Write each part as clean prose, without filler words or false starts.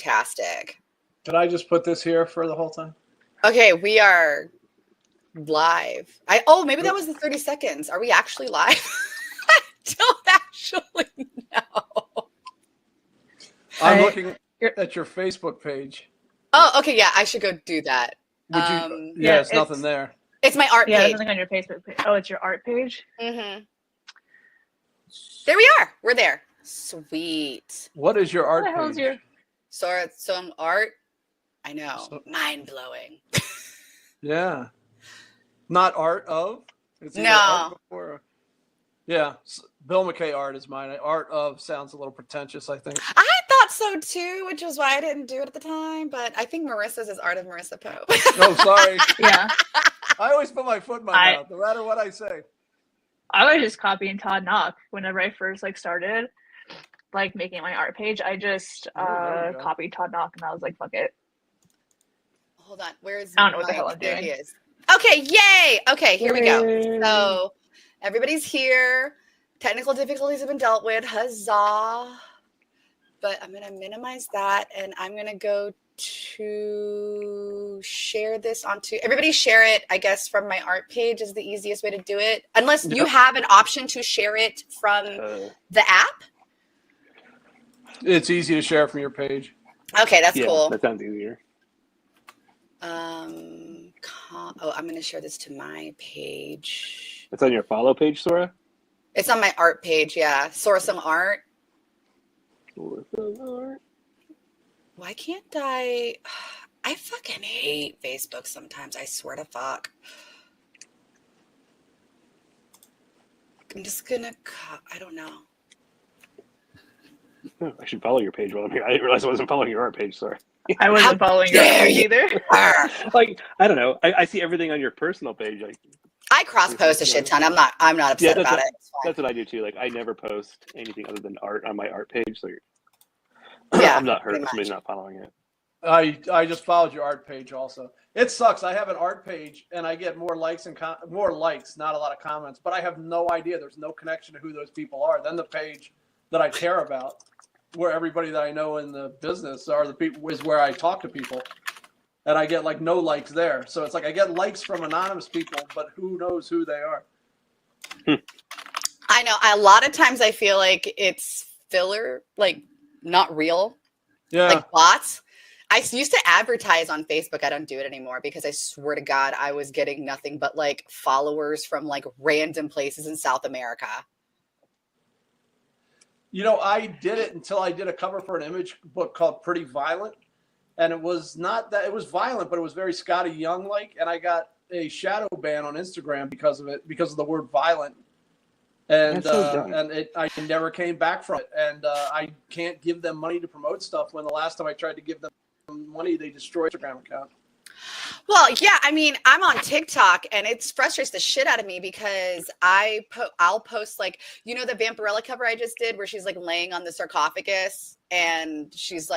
fantastic. Did I just put this here for the whole time? Okay, we are live. Maybe that was the 30 seconds. Are we actually live? I don't actually know. I'm looking at your Facebook page. Oh, okay, yeah, I should go do that. Would you? Yeah, it's nothing there. It's my art page. There's nothing on your Facebook page. Oh, it's your art page? Mm-hmm. There we are. We're there. Sweet. What is your art page? Some art. I know. Mind-blowing. Yeah. Not art of? It's no. Art before. Yeah. Bill McKay art is mine. Art of sounds a little pretentious, I think. I thought so too, which was why I didn't do it at the time. But I think Marissa's is Art of Marissa Pope. Oh, sorry. Yeah. I always put my foot in my mouth, no matter what I say. I was just copying Todd Knock whenever I first started making my art page. I just copied Todd Knock and I was like, fuck it. Hold on. Where's I don't know what the hell I'm doing. There he is. Okay, yay! Okay, here we go. So everybody's here. Technical difficulties have been dealt with. Huzzah. But I'm going to minimize that and I'm going to go to share this onto everybody. Share it, I guess, from my art page is the easiest way to do it. Unless you have an option to share it from the app. It's easy to share from your page. Okay, that's cool. That sounds easier. I'm going to share this to my page. It's on your follow page, Sora? It's on my art page, yeah. Sora some art. Why can't I fucking hate Facebook sometimes. I swear to fuck. I'm just gonna I don't know. Oh, I should follow your page while I'm here. I didn't realize I wasn't following your art page, sorry. I wasn't following your page either. I don't know. I see everything on your personal page. I cross-post a shit ton. I'm not upset about it. That's what I do too. I never post anything other than art on my art page, so yeah, I'm not hurt if somebody's not following it. I just followed your art page also. It sucks. I have an art page and I get more likes and more likes, not a lot of comments, but I have no idea. There's no connection to who those people are. Then the page that I care about, where everybody that I know in the business are the people, is where I talk to people, and I get no likes there. So it's I get likes from anonymous people, but who knows who they are. I know. A lot of times I feel like it's filler, not real. Yeah. Like bots. I used to advertise on Facebook. I don't do it anymore because I swear to God, I was getting nothing but followers from random places in South America. I did it until I did a cover for an image book called Pretty Violent. And it was not that it was violent, but it was very Scotty Young and I got a shadow ban on Instagram because of it, because of the word violent. And I never came back from it. And I can't give them money to promote stuff when the last time I tried to give them money, they destroyed the Instagram account. Well, yeah, I mean, I'm on TikTok and it frustrates the shit out of me because I'll post the Vampirella cover I just did where she's laying on the sarcophagus and she's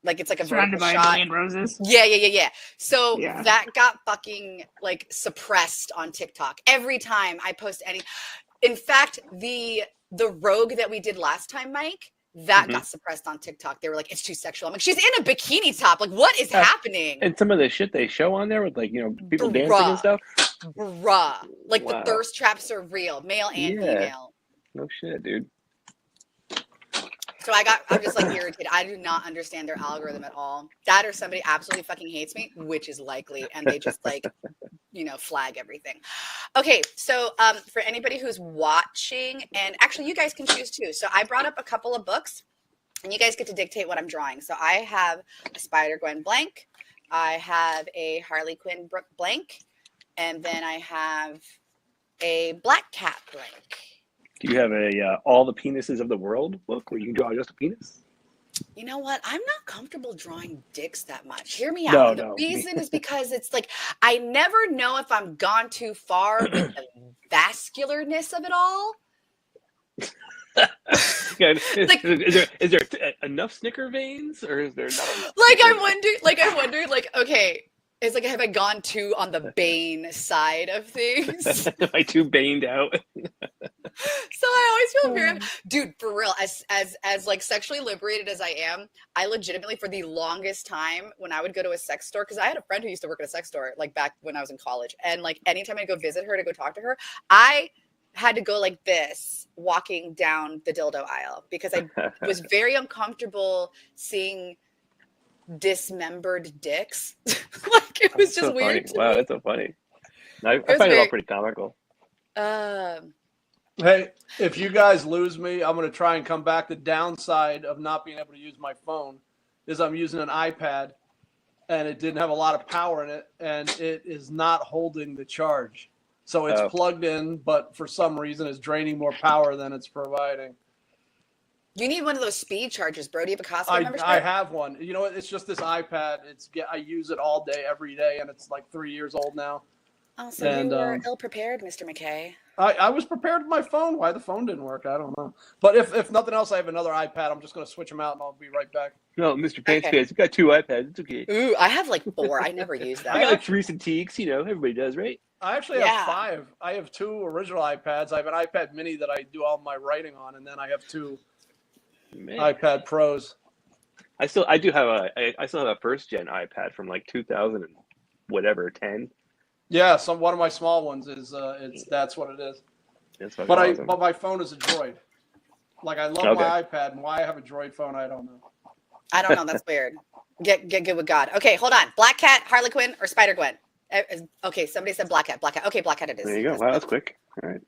it's a surrounded by shot. A million roses. Yeah. So that got fucking suppressed on TikTok every time I post any. In fact, the rogue that we did last time, Mike, that got suppressed on TikTok. They were it's too sexual. I'm like, she's in a bikini top. What is happening? And some of the shit they show on there with people dancing and stuff. Bruh. The thirst traps are real, male and female. No shit, dude. So I'm just irritated. I do not understand their algorithm at all. That or somebody absolutely fucking hates me, which is likely, and they just flag everything. Okay, so for anybody who's watching, and actually you guys can choose too. So I brought up a couple of books, and you guys get to dictate what I'm drawing. So I have a Spider-Gwen blank, I have a Harley Quinn blank, and then I have a Black Cat blank. Do you have a all the penises of the world book where you can draw just a penis? You know what? I'm not comfortable drawing dicks that much. Hear me out. The reason is because it's I never know if I'm gone too far with the vascularness of it all. Is there enough Snicker veins, or is there not? I'm wondering, okay, it's have I gone too on the Bane side of things? Am I too baned out? So I always feel very, dude, for real, as like sexually liberated as I am, I legitimately, for the longest time, when I would go to a sex store, because I had a friend who used to work at a sex store, like back when I was in college, and like anytime I go visit her to go talk to her, I had to go like this walking down the dildo aisle because I was very uncomfortable seeing dismembered dicks. Like it was just so weird. Funny. Wow, me. That's so funny. I find it all pretty comical. Hey, if you guys lose me, I'm going to try and come back. The downside of not being able to use my phone is I'm using an iPad, and it didn't have a lot of power in it, and it is not holding the charge. So it's plugged in, but for some reason it's draining more power than it's providing. You need one of those speed chargers, bro. Do you have a Costco membership? I have one. You know what? It's just this iPad. I use it all day, every day, and it's like 3 years old now. Oh, so you were ill-prepared, Mr. McKay. I was prepared with my phone. Why the phone didn't work, I don't know. But if nothing else, I have another iPad. I'm just going to switch them out, and I'll be right back. No, Mr. Pants Pants, you got 2 iPads. It's okay. Ooh, I have like 4. I never use that. I got like 3 Cintiqs. You know, everybody does, right? I actually have 5. I have 2 original iPads. I have an iPad Mini that I do all my writing on, and then I have 2 iPad Pros. I still have a first gen iPad from like 2000 and whatever 10. Yeah, one of my small ones is that's what it is. But awesome. But my phone is a Droid. Like I love my iPad, and why I have a Droid phone, I don't know. I don't know. That's weird. Get good with God. Okay, hold on. Black Cat, Harley Quinn, or Spider Gwen? Okay, somebody said Black Cat. Black Cat. Okay, Black Cat it is. There you go. Wow, that's quick. All right.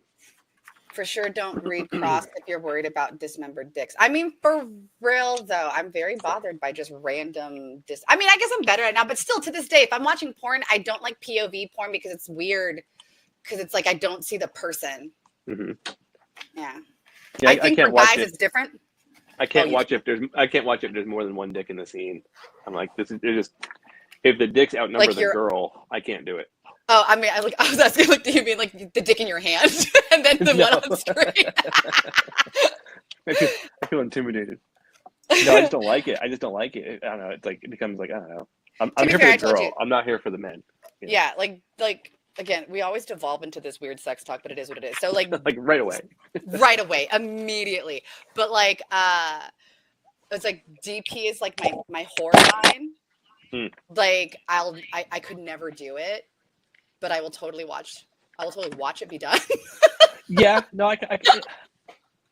For sure, don't read cross if you're worried about dismembered dicks. I mean, for real though, I'm very bothered by just random I mean, I guess I'm better at it now, but still to this day, if I'm watching porn, I don't like POV porn because it's weird. Because it's like I don't see the person. Mm-hmm. Yeah. Yeah, I think for guys it's different. I can't watch if there's more than one dick in the scene. I'm like, they're just if the dicks outnumber the girl, I can't do it. Oh, I mean, I was asking, like, do you mean like the dick in your hand and then the one on screen? I feel intimidated. No, I just don't like it. I don't know. It's like it becomes like I don't know. I'm here for the girl. I'm not here for the men. You know? Yeah, like again, we always devolve into this weird sex talk, but it is what it is. So like right away. Right away, immediately. But like it's like DP is like my whore line. Like I could never do it. But I will totally watch it be done. Yeah, no, I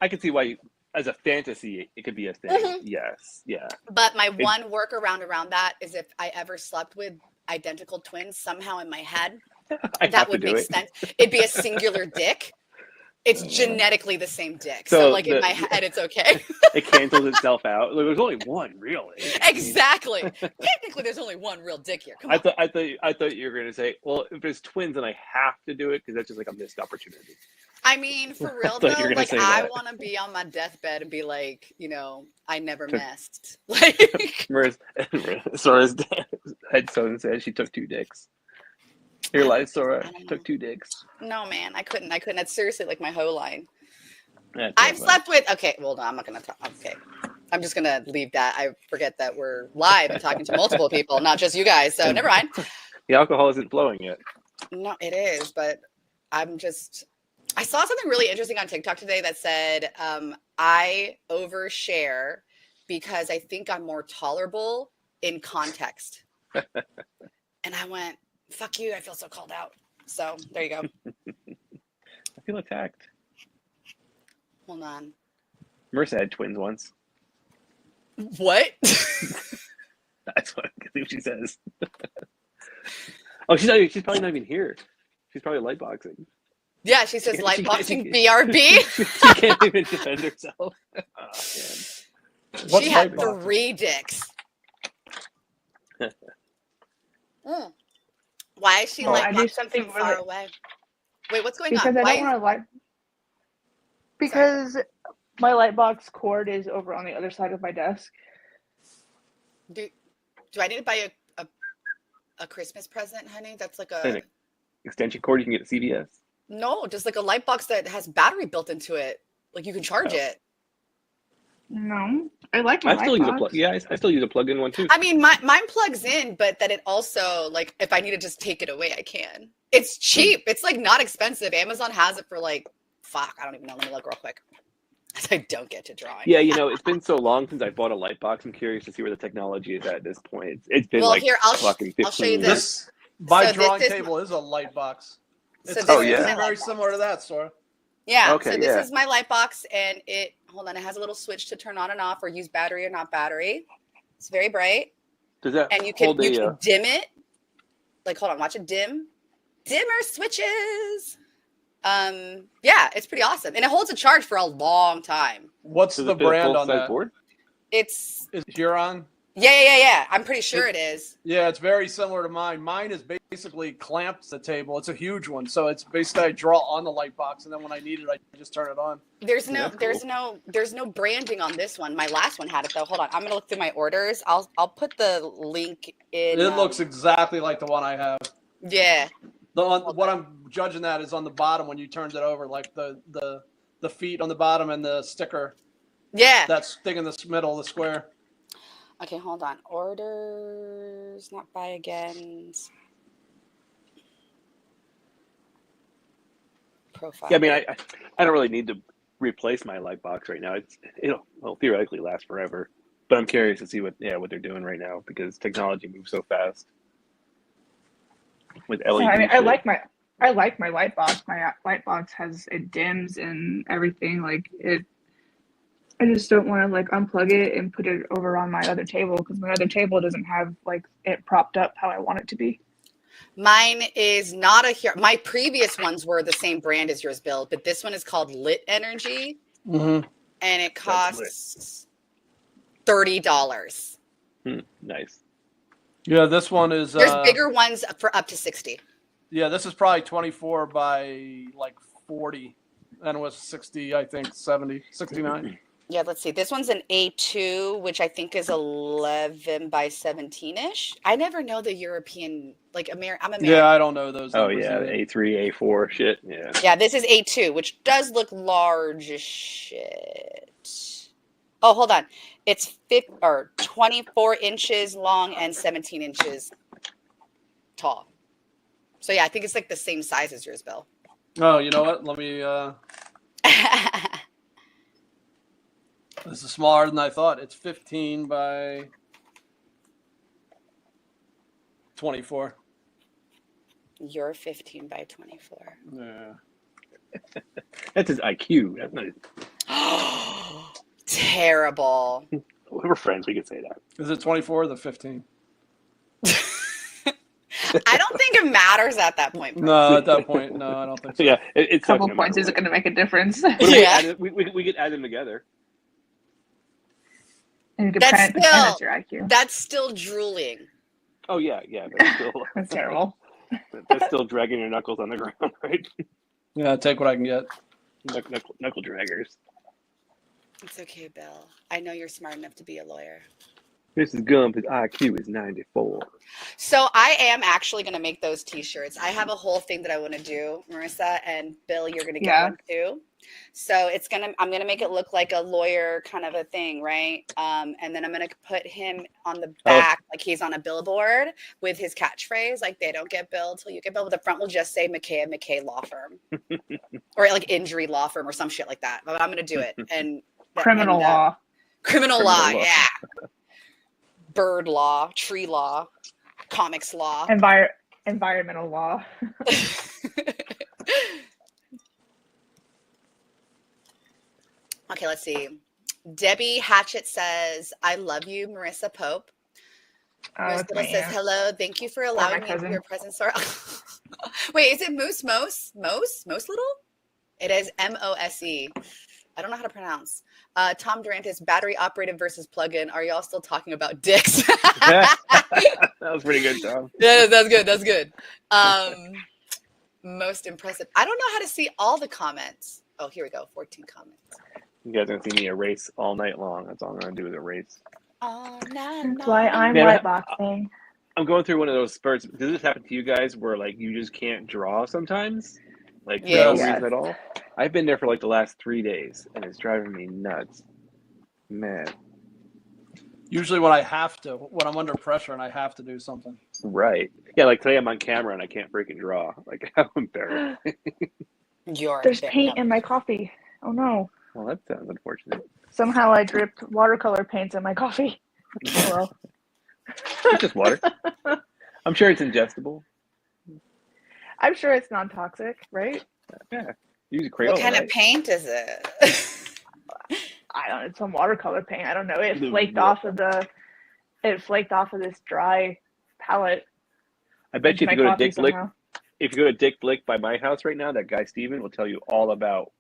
can see why as a fantasy it could be a thing. Mm-hmm. Yes, yeah. But my one workaround around that is if I ever slept with identical twins somehow in my head, that would make sense. It'd be a singular dick. It's genetically the same dick. So like in my head, it's okay. It cancels itself out. Like, there's only one, really. Exactly. Technically, there's only one real dick here. Come on. I thought you were going to say, well, if there's twins, then I have to do it because that's just like a missed opportunity. I mean, for real though, like I want to be on my deathbed and be like, you know, I never messed. Like, Sora's headstone said she took 2 dicks. Here lies Sora. She took 2 dicks. No, man, I couldn't. That's seriously like my whole line. That's I've slept with. Okay, well, no, I'm not gonna talk. Okay, I'm just gonna leave that. I forget that we're live and talking to multiple people, not just you guys. So never mind. The alcohol isn't flowing yet. No, it is, but I'm just. I saw something really interesting on TikTok today that said I overshare because I think I'm more tolerable in context, and I went. Fuck you, I feel so called out. So, there you go. I feel attacked. Hold on. Marissa had twins once. What? That's what she says. Oh, she's probably not even here. She's probably light boxing. Yeah, she says light boxing BRB. She can't even defend herself. Oh, she had 3 dicks. Why is she light boxing from far away? Wait, what's going on? Because I don't want to light. Because my light box cord is over on the other side of my desk. Do I need to buy a Christmas present, honey? That's like a extension cord you can get at CVS. No, just like a light box that has battery built into it. Like you can charge it. No, I like my I still use a plug. Yeah, I still use a plug-in one too. I mean, mine plugs in, but that it also like if I need to just take it away, I can. It's cheap. It's like not expensive. Amazon has it for like fuck, I don't even know. Let me look real quick. I don't get to drawing. Yeah, it's been so long since I bought a light box. I'm curious to see where the technology is at this point. It's been fucking 15 I'll show you this. My drawing table is a light box. It's very similar to that, Sora. Yeah. Okay, so this is my light box, and it has a little switch to turn on and off or use battery or not battery. It's very bright. Does that and you can dim it. Like, hold on, watch it dim. Dimmer switches. Yeah, it's pretty awesome, and it holds a charge for a long time. What's the brand on that board? Is Huron? Yeah. I'm pretty sure it is. Yeah, it's very similar to mine. Mine is basically clamps the table. It's a huge one, so it's basically I draw on the light box, and then when I need it, I just turn it on. There's no branding on this one. My last one had it though. Hold on, I'm gonna look through my orders. I'll put the link in. It looks exactly like the one I have. Yeah. What I'm judging that is on the bottom when you turned it over, like the feet on the bottom and the sticker. Yeah. That's thing in the middle of the square. Okay, hold on. Orders, not buy again. Profile. Yeah, I mean, I don't really need to replace my light box right now. It'll theoretically last forever, but I'm curious to see what they're doing right now because technology moves so fast. With LED. Yeah, I mean, I like my light box. My light box it dims and everything. Like it. I just don't want to like unplug it and put it over on my other table because my other table doesn't have like it propped up how I want it to be. Mine is not my previous ones were the same brand as yours, Bill, but this one is called Lit Energy, and it costs $30. Nice. Yeah, this one is. There's bigger ones for up to 60. Yeah, this is probably 24 by like 40, and it was 60, I think 70, 69. Yeah, let's see. This one's an A2, which I think is 11 by 17-ish. I never know the European, I'm American. Yeah, I don't know those. Oh, yeah, A3, A4 shit. Yeah. Yeah, this is A2, which does look large as shit. Oh, hold on. It's 24 inches long and 17 inches tall. So, yeah, I think it's like the same size as yours, Bill. Oh, you know what? Let me... This is smaller than I thought. It's 15 by 24. You're 15 by 24. Yeah. That's his IQ. That's not his... Terrible. We're friends. We could say that. Is it 24 or the 15? I don't think it matters at that point. Bro. No, at that point, no, I don't think so. Yeah, it's a couple points isn't going to make a difference. Yeah. We could add them together. And you could pretend your IQ. That's still drooling. Oh yeah. That's still that's terrible. That's still dragging your knuckles on the ground, right? Yeah, take what I can get. Knuckle draggers. It's okay, Bill. I know you're smart enough to be a lawyer. This is Gump. His IQ is 94. So I am actually going to make those T-shirts. I have a whole thing that I want to do, Marissa, and Bill, you're going to get one too. So I'm going to make it look like a lawyer kind of a thing, right? And then I'm going to put him on the back, like he's on a billboard with his catchphrase, like they don't get billed till you get billed. But the front will just say McKay & McKay Law Firm, or like Injury Law Firm or some shit like that. But I'm going to do it. And criminal law, yeah. Bird law, tree law, comics law, environmental law. Okay, let's see. Debbie Hatchett says, "I love you, Marissa Pope." Marissa says, "Hello, thank you for allowing me to be your presence." Wait, is it Moose Little? It is MOSE. I don't know how to pronounce. Tom Durantis, battery operated versus plug-in. Are y'all still talking about dicks? That was pretty good, Tom. Yeah, that's good. Most impressive. I don't know how to see all the comments. Oh, here we go. 14 comments. You guys are going to see me erase all night long. That's all I'm going to do is erase. All night long. That's why I'm white boxing. I'm going through one of those spurts. Does this happen to you guys where like you just can't draw sometimes? Like for no reason at all? I've been there for like the last 3 days and it's driving me nuts. Man. Usually when I'm under pressure and I have to do something. Right. Yeah, like today I'm on camera and I can't freaking draw. Like how embarrassing. There's paint in my coffee. Oh no. Well, that sounds unfortunate. Somehow I dripped watercolor paints in my coffee. Oh well. It's just water. I'm sure it's ingestible. I'm sure it's non-toxic, right? Yeah. Use Crayola. What kind of paint is it? I don't know. It's some watercolor paint. I don't know. It flaked off of this dry palette. I bet you if you go to Dick Blick, if you go to Dick Blick by my house right now, that guy Steven will tell you all about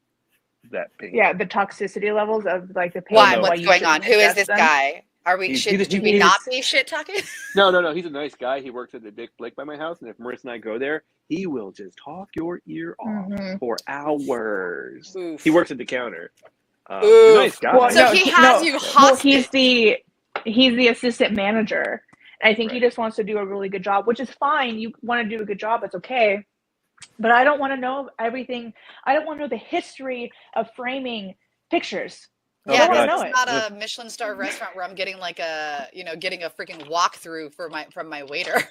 that paint. Yeah, the toxicity levels of like the paint. Why? What's going on? Who is this guy? Are we should we not be shit talking? No. He's a nice guy. He works at the Dick Blick by my house, and if Marissa and I go there, he will just talk your ear off for hours. Oof. He works at the counter. Nice guy. Well, so he has you hostage. Well, he's the assistant manager. And I think he just wants to do a really good job, which is fine. You want to do a good job, it's okay. But I don't want to know everything. I don't want to know the history of framing pictures. Yeah, it's not a Michelin star restaurant where I'm getting like getting a freaking walkthrough from my waiter.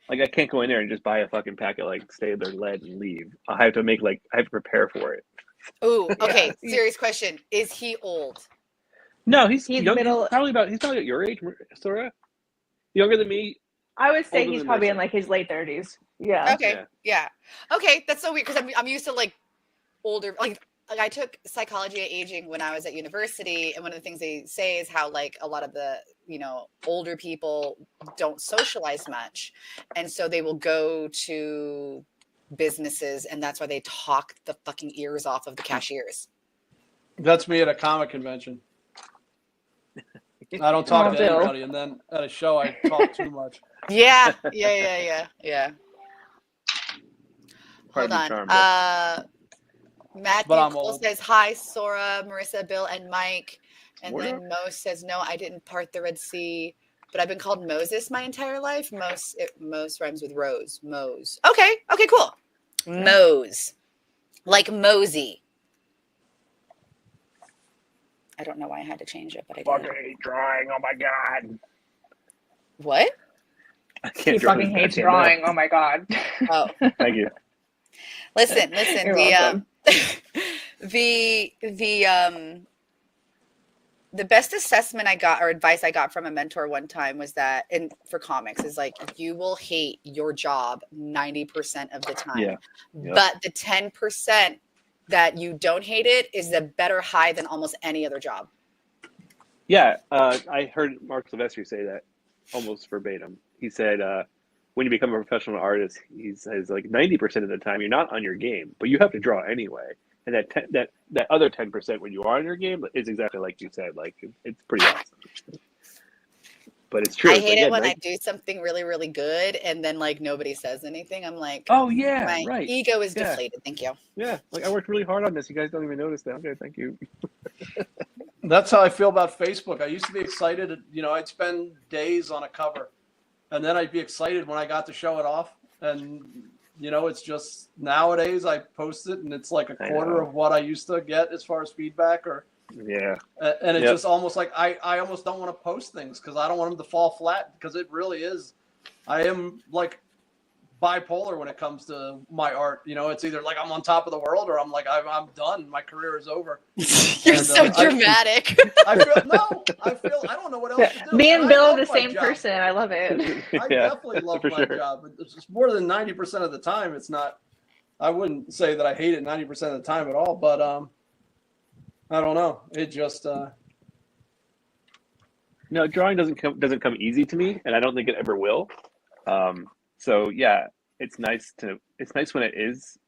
Like I can't go in there and just buy a fucking packet like Staedtler lead and leave. I have to prepare for it. Ooh, okay. Serious question: is he old? No, he's young, middle. He's probably at your age, Sora. Younger than me. I would say he's probably in like his late 30s. Yeah. Okay. Yeah. Okay, that's so weird because I'm used to like older like I took psychology of aging when I was at university, and one of the things they say is how like a lot of the older people don't socialize much, and so they will go to businesses, and that's why they talk the fucking ears off of the cashiers. That's me at a comic convention. I don't talk to anybody, and then at a show I talk too much. Yeah. Hold on. Matthew says hi, Sora, Marissa, Bill, and Mike. And then Mo says, no, I didn't part the Red Sea, but I've been called Moses my entire life. Mose rhymes with rose. Mose. Okay, cool. Mose. Like Mosey. I don't know why I had to change it, but I did. Fucking hate drawing. Oh my god. What? He fucking hates drawing. Oh my god. Oh. Thank you. Listen. The best assessment I got or advice I got from a mentor one time was that, and for comics, is like you will hate your job 90% of the time. Yeah. Yep. But the 10% that you don't hate it is a better high than almost any other job. Yeah, I heard Mark Silvestri say that almost verbatim. He said, when you become a professional artist, he says like 90% of the time you're not on your game, but you have to draw anyway. And that other 10% when you are on your game is exactly like you said. Like it's pretty awesome. But it's true. I hate it when I do something really, really good and then like nobody says anything. I'm like, oh yeah, my ego is deflated. Thank you. Yeah, like I worked really hard on this. You guys don't even notice that. Okay, thank you. That's how I feel about Facebook. I used to be excited. I'd spend days on a cover, and then I'd be excited when I got to show it off. And it's just nowadays I post it, and it's like a quarter of what I used to get as far as feedback or. Yeah. And it's just almost like I almost don't want to post things because I don't want them to fall flat, because it really is. I am like bipolar when it comes to my art. It's either like I'm on top of the world or I'm like, I'm done. My career is over. You're so dramatic. I don't know what else to do. Me and Bill are the same person. I love it. I definitely love my job. It's just more than 90% of the time. It's not, I wouldn't say that I hate it 90% of the time at all, but, I don't know. It just no, drawing doesn't come easy to me, and I don't think it ever will. So yeah, it's nice when it is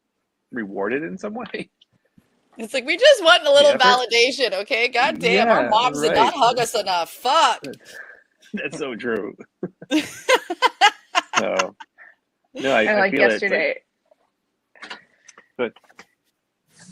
rewarded in some way. It's like we just want a little validation, okay? God damn, our moms did not hug us enough. Fuck. That's so true. So no, I like feel yesterday. But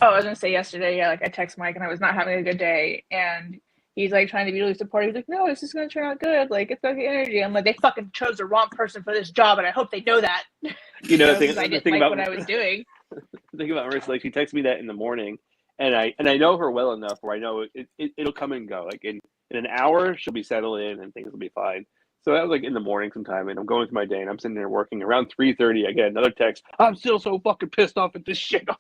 oh, I was gonna say yesterday, like I text Mike and I was not having a good day, and he's like trying to be really supportive. He's like, "No, this is gonna turn out good. Like it's okay energy." I'm like, "They fucking chose the wrong person for this job, and I hope they know that." I didn't like what I was doing. The thing about Marissa, like she texts me that in the morning, and I know her well enough where I know it'll come and go. Like in an hour, she'll be settled in and things will be fine. So that was like in the morning sometime, and I'm going through my day, and I'm sitting there working. Around 3:30, I get another text. I'm still so fucking pissed off at this shit. I'm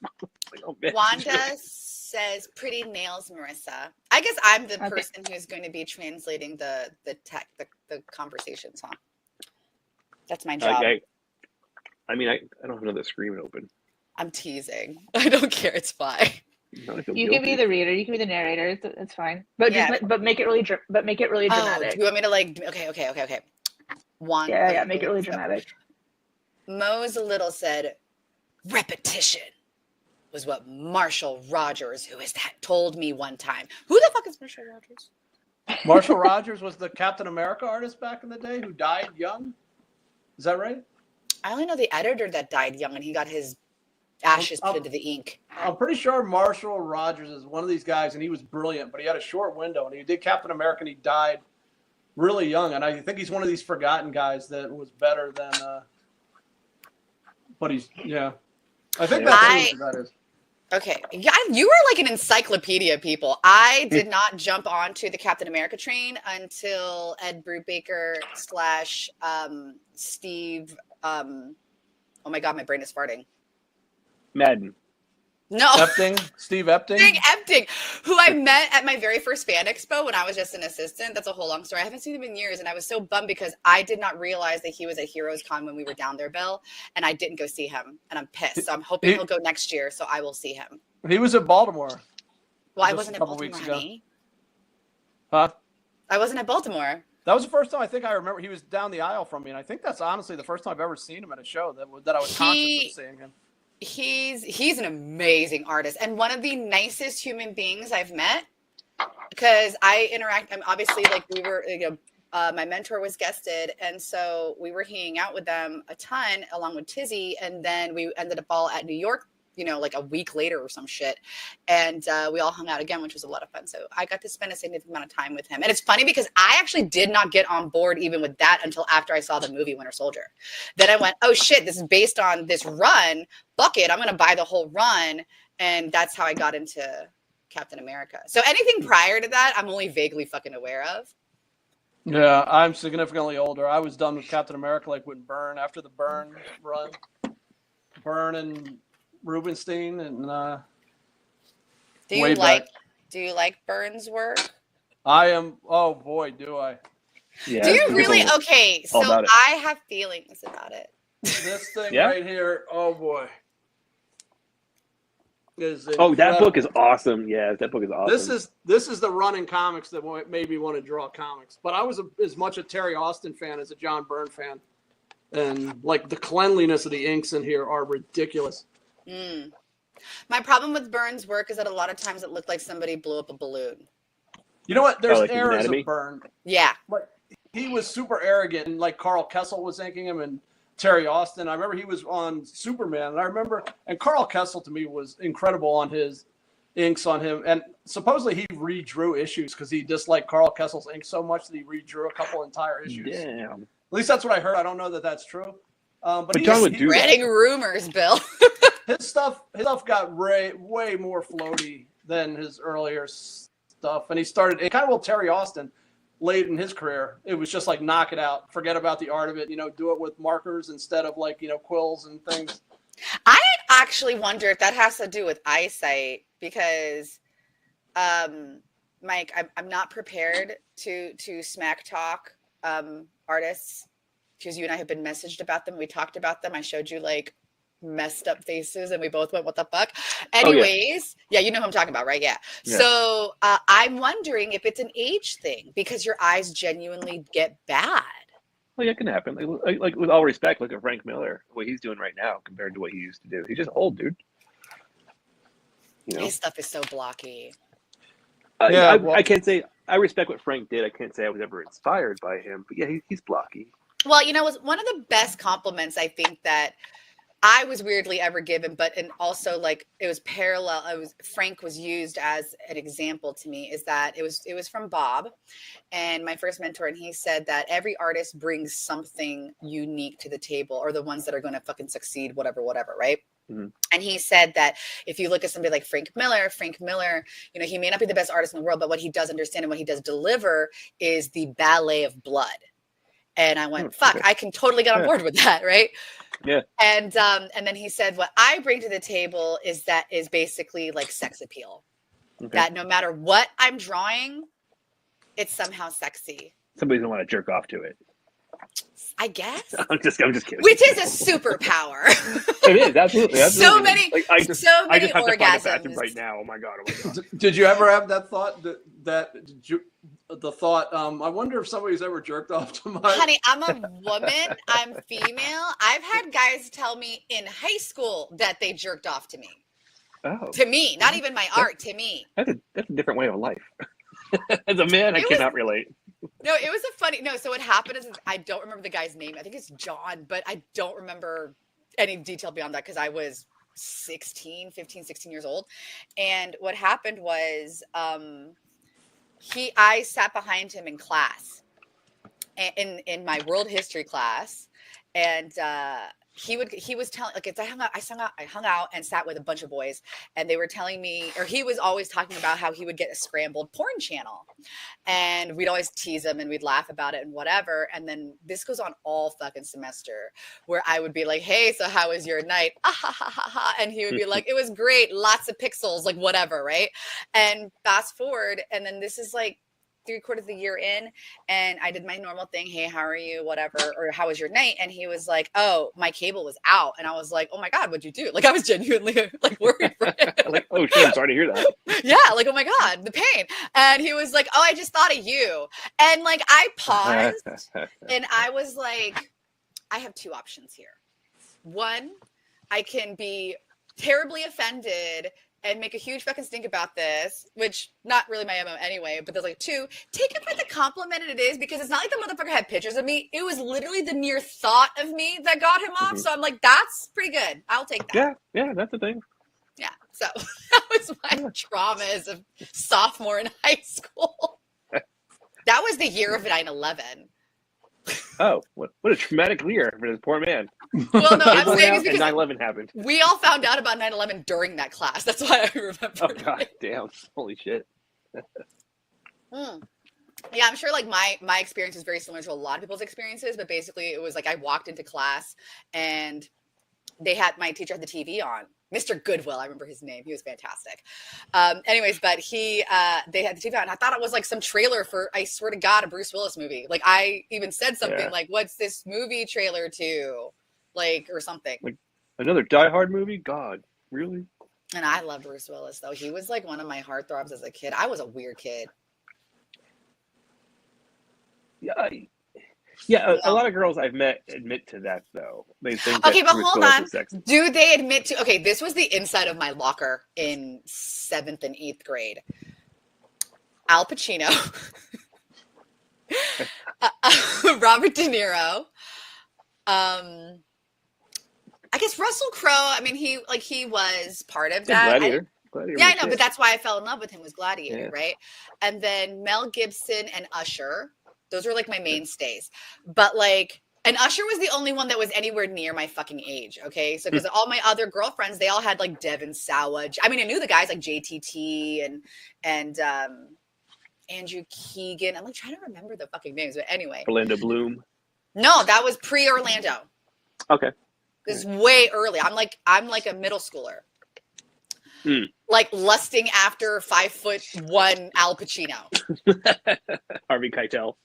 like, Wanda says, "Pretty nails, Marissa." I guess I'm the person who's going to be translating the conversations, huh? That's my job. I mean, I don't have another screen open. I'm teasing. I don't care. It's fine. You can be the reader. You can be the narrator. It's fine. But but make it really dramatic. Do you want me to Okay. Yeah. Make it really dramatic. Mose Little said, "Repetition was what Marshall Rogers, who is that, told me one time." Who the fuck is Marshall Rogers? Marshall Rogers was the Captain America artist back in the day who died young. Is that right? I only know the editor that died young, and he got his ashes put into the ink. I'm pretty sure Marshall Rogers is one of these guys, and he was brilliant, but he had a short window, and he did Captain America, and he died really young. And I think he's one of these forgotten guys that was better than. But he's I think that's what that is. Okay, yeah, you were like an encyclopedia, people. I did not jump onto the Captain America train until Ed Brubaker / Steve. Oh my God, my brain is farting. Madden. No. Steve Epting? Steve Epting, who I met at my very first fan expo when I was just an assistant. That's a whole long story. I haven't seen him in years, and I was so bummed because I did not realize that he was at Heroes Con when we were down there, Bill, and I didn't go see him, and I'm pissed. So I'm hoping he'll go next year, so I will see him. He was at Baltimore. Well, I wasn't at Baltimore, honey. Huh? I wasn't at Baltimore. That was the first time I think I remember he was down the aisle from me, and I think that's honestly the first time I've ever seen him at a show that I was conscious of seeing him. He's an amazing artist and one of the nicest human beings I've met, because I interact. I'm obviously like we were, my mentor was guested, and so we were hanging out with them a ton along with Tizzy, and then we ended up all at New York, like a week later or some shit, and we all hung out again, which was a lot of fun. So I got to spend a significant amount of time with him, and it's funny because I actually did not get on board even with that until after I saw the movie Winter Soldier. Then I went, oh shit, this is based on this run. Bucket, I'm gonna buy the whole run, and that's how I got into Captain America. So anything prior to that, I'm only vaguely fucking aware of. Yeah, I'm significantly older. I was done with Captain America like with Byrne after the Byrne run. Byrne and Rubenstein and do you like Byrne's work? I am. Oh boy, do I. Yeah, do you really? Okay, so I have feelings about it. This thing right here, oh boy. That book is awesome. Yeah, that book is awesome. This is the run in comics that made me want to draw comics. But I was as much a Terry Austin fan as a John Byrne fan. And like the cleanliness of the inks in here are ridiculous. My problem with Byrne's work is that a lot of times it looked like somebody blew up a balloon. You know what? There's eras of Byrne. Yeah. But he was super arrogant, and like Carl Kessel was inking him, and Terry Austin. I remember he was on Superman, and Carl Kessel to me was incredible on his inks on him. And supposedly he redrew issues because he disliked Carl Kessel's ink so much that he redrew a couple entire issues. Damn. At least that's what I heard. I don't know that that's true. But he's spreading rumors, Bill. his stuff got way more floaty than his earlier stuff, and it kind of well Terry Austin. Late in his career, it was just like knock it out, forget about the art of it, do it with markers instead of like quills and things. I actually wonder if that has to do with eyesight because, Mike, I'm not prepared to smack talk artists because you and I have been messaged about them. We talked about them. I showed you like messed up faces and we both went, what the fuck? Anyways, yeah, you know who I'm talking about, right? Yeah. So I'm wondering if it's an age thing because your eyes genuinely get bad. Well, yeah, it can happen. Like with all respect, look at Frank Miller, what he's doing right now compared to what he used to do. He's just old, dude. His stuff is so blocky. I can't say I respect what Frank did. I can't say I was ever inspired by him, but yeah, he's blocky. Well, it was one of the best compliments I think that I was weirdly ever given, and also like it was parallel. Frank was used as an example to me is that it was from Bob and my first mentor. And he said that every artist brings something unique to the table or the ones that are going to fucking succeed, whatever. Right. Mm-hmm. And he said that if you look at somebody like Frank Miller, he may not be the best artist in the world, but what he does understand and what he does deliver is the ballet of blood. And I went, fuck, I can totally get on board with that. Right. Yeah. And then he said, what I bring to the table is basically like sex appeal. Okay. That no matter what I'm drawing, it's somehow sexy. Somebody's gonna want to jerk off to it. I guess. I'm just kidding. Which is a superpower. It is absolutely. So many, like, I just so many have to find a orgasms. bathroom right now. Oh my god. Did you ever have that thought? I wonder if somebody's ever jerked off to my. Honey, I'm a woman. I'm female. I've had guys tell me in high school that they jerked off to me. Oh. To me, not even my art. To me. That's a different way of life. As a man, I cannot relate. No, it was a funny. No, so what happened is I don't remember the guy's name. I think it's John, but I don't remember any detail beyond that because I was 15, 16 years old. And what happened was I sat behind him in class, in my world history class, and he was telling, like, I hung out and sat with a bunch of boys, and they were telling me, or he was always talking about how he would get a scrambled porn channel, and we'd always tease him and we'd laugh about it and whatever. And then this goes on all fucking semester, where I would be like, hey, so how was your night? Ah, ha, ha, ha, ha. And he would be like, it was great, lots of pixels, like whatever, right? And fast forward, and then this is like 3/4 of the year in, and I did my normal thing. Hey, how are you? Whatever. Or how was your night? And he was like, oh, my cable was out. And I was like, oh my God, what'd you do? Like, I was genuinely like worried for him. Like, oh shit, I'm sorry to hear that. Yeah. Like, oh my God, the pain. And he was like, oh, I just thought of you. And like, I paused and I was like, I have two options here. One, I can be terribly offended and make a huge fucking stink about this, which not really my MO anyway, but there's like two, take it for the compliment it is, because it's not like the motherfucker had pictures of me. It was literally the mere thought of me that got him off. So I'm like, that's pretty good. I'll take that. Yeah, that's the thing. Yeah. So that was my trauma as a sophomore in high school. That was the year of 9/11. Oh, what a traumatic year for this poor man. Well, no, I'm saying it's because 9/11 happened. We all found out about 9/11 during that class. That's why I remember. Oh god, damn! Holy shit. Yeah, I'm sure like my experience is very similar to a lot of people's experiences, but basically it was like I walked into class and my teacher had the TV on. Mr. Goodwill, I remember his name. He was fantastic. Anyways, but they had the TV on. And I thought it was like some trailer for, I swear to God, a Bruce Willis movie. Like I even said something like, "What's this movie trailer to?" Like or something. Like another Die Hard movie? God, really? And I love Bruce Willis though. He was like one of my heartthrobs as a kid. I was a weird kid. Yeah, a lot of girls I've met admit to that, though. They think okay, that but Bruce hold Willis on. is sexy. Do they admit to? Okay, this was the inside of my locker in 7th and 8th grade. Al Pacino, Robert De Niro. I guess Russell Crowe. I mean, he was part of that. Gladiator. Yeah, I know, but that's why I fell in love with him was Gladiator, right? And then Mel Gibson and Usher. Those were like my mainstays. But like, and Usher was the only one that was anywhere near my fucking age. Okay. So because all my other girlfriends, they all had like Devin Sawa. I mean, I knew the guys like JTT and Andrew Keegan. I'm like trying to remember the fucking names, but anyway. Orlando Bloom. No, that was pre-Orlando. Okay. This is way early. I'm like a middle schooler. Like lusting after 5'1" Al Pacino. Harvey Keitel.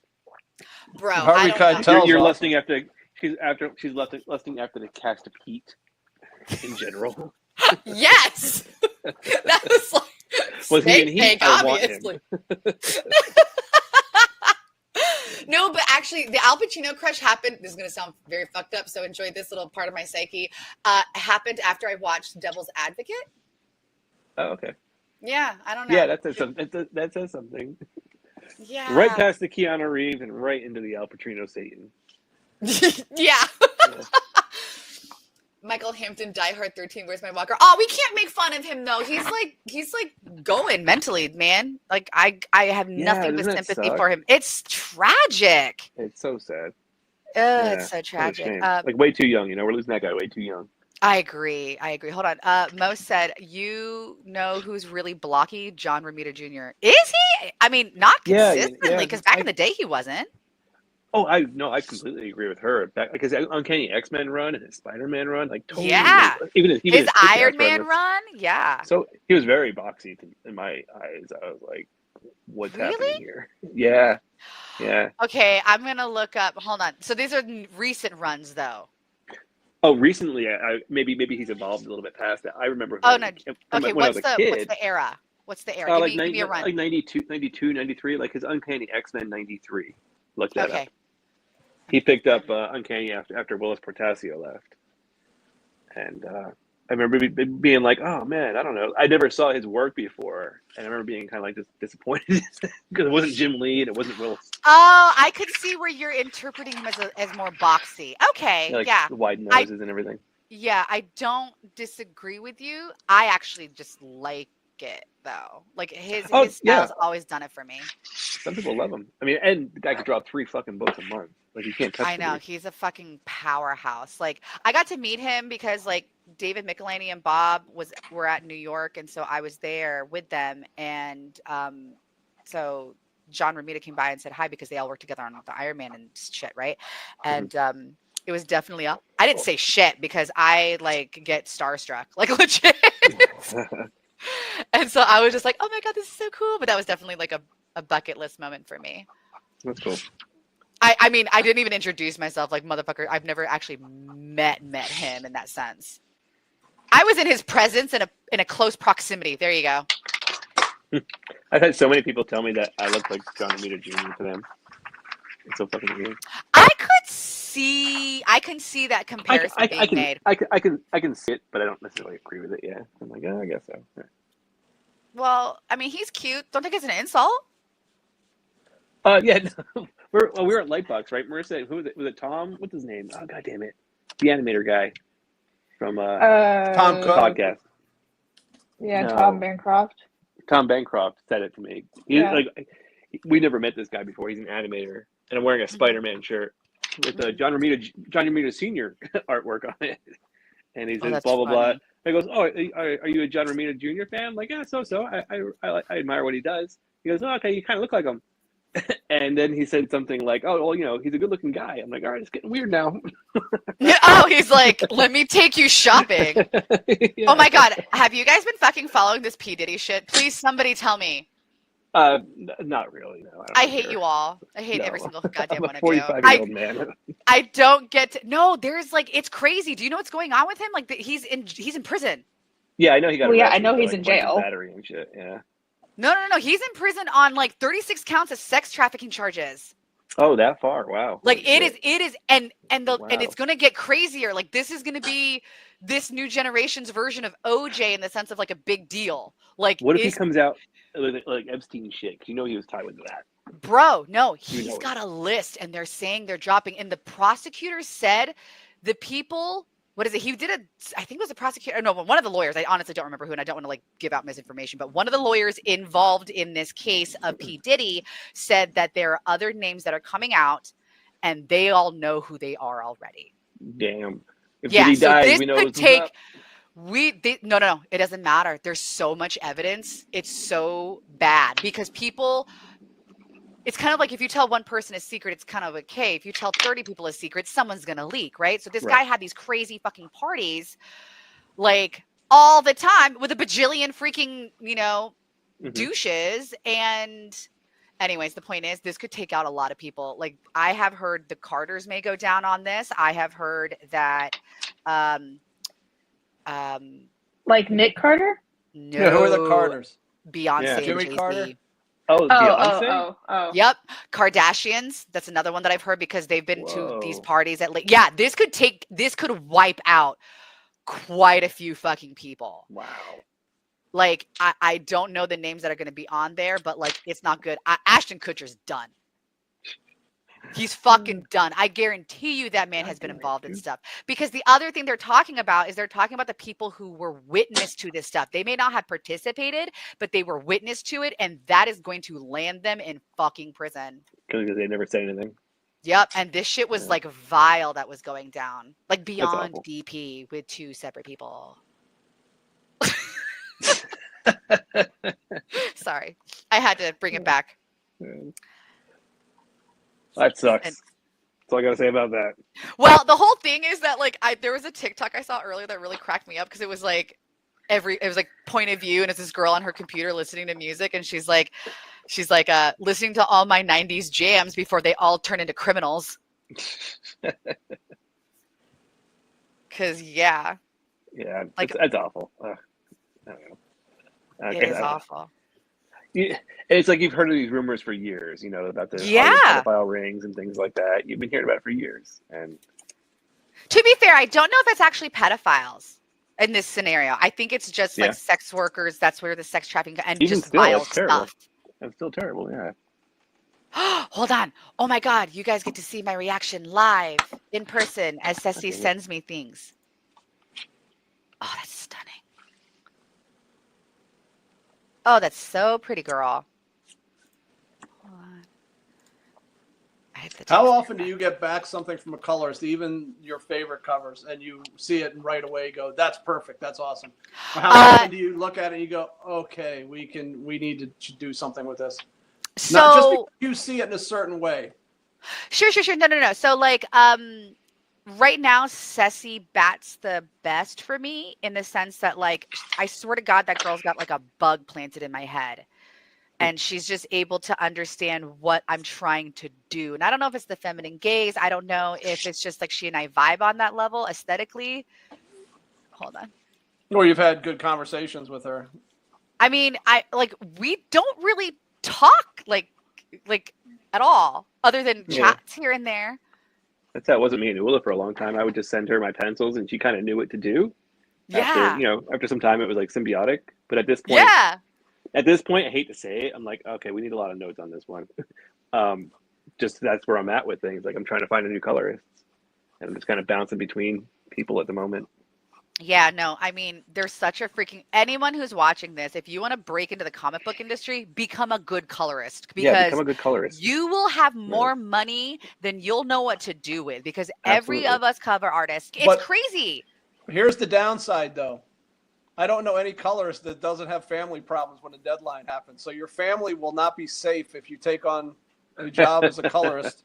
Bro, Harvey Keitel. You're lusting after she's lusting after the cast of Heat in general. Yes, that was like was he in Heat? I want obviously. No, but actually, the Al Pacino crush happened. This is going to sound very fucked up, so enjoy this little part of my psyche. Happened after I watched Devil's Advocate. Oh, okay. Yeah, I don't know. Yeah, that says something. Yeah. Right past the Keanu Reeves and right into the Al Pacino Satan. Yeah. Michael Hampton, Die Hard 13, Where's My Walker? Oh, we can't make fun of him though. He's like going mentally, man. Like I have nothing but sympathy for him. It's tragic. It's so sad. It's so tragic. Like way too young, we're losing that guy way too young. I agree. Hold on. Mo said, you know who's really blocky? John Romita Jr. Is he? I mean, not consistently, because back in the day he wasn't. Oh, I completely agree with her. Because Uncanny X-Men run and his Spider-Man run, like totally, Yeah. even His his Iron Kick-Ass Man was run? Yeah. so he was very boxy in my eyes. I was like, what's Really? happening here? Yeah, yeah. Okay, I'm gonna look up. Hold on. So these are recent runs, though. Oh, recently, maybe he's evolved a little bit past that. I remember Oh him no. from Okay, when I was a what's kid. the era? What's the era? Give Like me a run. 92, 93, like his Uncanny X-Men 93. Look that up. Okay. He picked up Uncanny after Willis Portacio left. And I remember being like, oh man, I don't know. I never saw his work before. And I remember being kind of like just disappointed because it wasn't Jim Lee and it wasn't Willis. Oh, I could see where you're interpreting him as more boxy. Okay, Like yeah. the wide noses and everything. Yeah, I don't disagree with you. I actually just like it though. Like his style's always done it for me. Some people love him. I mean, and the guy could drop 3 fucking books a month. Like you can't touch I know, he's a fucking powerhouse. Like I got to meet him because like David Michelini and Bob were at New York, and so I was there with them, and so John Romita came by and said hi because they all worked together on the Iron Man and shit, right? And it was definitely up. I didn't say shit because I like get starstruck, like legit. And so I was just like, oh my God, this is so cool. But that was definitely like a bucket list moment for me. That's cool. I mean, I didn't even introduce myself, like motherfucker. I've never actually met him in that sense. I was in his presence in a close proximity. There you go. I've had so many people tell me that I look like John Romita Jr. to them. It's so fucking weird. I can see that comparison being made. I can see it, but I don't necessarily agree with it. Yeah, I'm like, I guess so. Yeah. Well, I mean, he's cute. Don't think it's an insult. Yeah, we were at Lightbox, right? Marissa, who was it? Was it Tom? What's his name? Oh, God damn it, the animator guy from Tom Cook podcast. Yeah, No. Tom Bancroft. Tom Bancroft said it to me. We never met this guy before. He's an animator, and I'm wearing a Spider-Man shirt with John Romita Senior artwork on it. And he says, blah blah blah. And he goes, "Oh, are you a John Romita Jr. fan?" I'm like, yeah, so. I admire what he does. He goes, "Oh, okay, you kind of look like him." And then he said something like, "Oh, well, he's a good-looking guy." I'm like, "All right, it's getting weird now." Oh, he's like, "Let me take you shopping." Yeah. Oh my God, have you guys been fucking following this P. Diddy shit? Please, somebody tell me. Not really. No. I hate you all. I hate every single goddamn one of you. 45-year-old man. I don't get to. No, there's like, it's crazy. Do you know what's going on with him? Like, he's in prison. Yeah, I know he got. Well, yeah, I know he's in jail. Battery and shit. Yeah. No. He's in prison on like 36 counts of sex trafficking charges. Oh, that far! Wow. Like it is, and it's gonna get crazier. Like this is gonna be this new generation's version of OJ in the sense of like a big deal. Like, what if he comes out like Epstein shit? Because he was tied with that. Bro, no, he's got a list, and they're saying they're dropping. And the prosecutor said the people. What is it? He did I think it was a prosecutor. No, one of the lawyers. I honestly don't remember who, and I don't want to like give out misinformation. But one of the lawyers involved in this case of P. Diddy said that there are other names that are coming out, and they all know who they are already. Damn. If Diddy dies, we know what's up. No, it doesn't matter. There's so much evidence. It's so bad because people. It's kind of like if you tell one person a secret, it's kind of okay. If you tell 30 people a secret, someone's going to leak, right? So this guy had these crazy fucking parties like all the time with a bajillion freaking, douches. And anyways, the point is this could take out a lot of people. Like I have heard the Carters may go down on this. I have heard that like Nick Carter? No. Yeah, who are the Carters? Beyonce, Jimmy Carter. Beyonce? Oh. Yep. Kardashians. That's another one that I've heard because they've been to these parties yeah, this could wipe out quite a few fucking people. Wow. Like, I don't know the names that are going to be on there, but like, it's not good. Ashton Kutcher's done. He's fucking done. I guarantee you that man has been involved in stuff. Because the other thing they're talking about is they're talking about the people who were witness to this stuff. They may not have participated, but they were witness to it, and that is going to land them in fucking prison. Because they never said anything. Yep, and this shit was like vile that was going down. Like beyond BP with 2 separate people. Sorry. I had to bring it back. That sucks. That's all I gotta say about that. Well, the whole thing is that like there was a TikTok I saw earlier that really cracked me up because it was like it was like point of view, and it's this girl on her computer listening to music, and she's like listening to all my 90s jams before they all turn into criminals. Cause yeah, like it's awful. I don't know. It is awful. Yeah, it's like you've heard of these rumors for years, you know, about the pedophile rings and things like that. You've been hearing about it for years. And to be fair, I don't know if it's actually pedophiles in this scenario. I think it's just like sex workers. That's where the sex trafficking and even just vile stuff. That's still terrible, yeah. Hold on. Oh my God. You guys get to see my reaction live in person as Ceci sends me things. Oh, that's stunning. Oh, that's so pretty, girl. Hold on. How often do you get back something from a colorist, even your favorite covers, and you see it and right away go, that's perfect, that's awesome? Or how often do you look at it and you go, okay, we need to do something with this? So, not just because you see it in a certain way. Sure. No. So like, right now, Ceci bats the best for me in the sense that like, I swear to God, that girl's got like a bug planted in my head. And she's just able to understand what I'm trying to do. And I don't know if it's the feminine gaze. I don't know if it's just like she and I vibe on that level aesthetically. Hold on. Or you've had good conversations with her. I mean, we don't really talk like at all, other than chats here and there. That wasn't me and Ula for a long time. I would just send her my pencils, and she kind of knew what to do. Yeah. After some time, it was like symbiotic. But at this point, I hate to say it, I'm like, okay, we need a lot of notes on this one. Just that's where I'm at with things. Like I'm trying to find a new colorist, and I'm just kind of bouncing between people at the moment. Yeah, no, I mean, there's such a freaking anyone who's watching this, if you want to break into the comic book industry, become a good colorist because become a good colorist. You will have more money than you'll know what to do with because every of us cover artists. It's crazy. Here's the downside though. I don't know any colorist that doesn't have family problems when a deadline happens. So your family will not be safe if you take on a job as a colorist.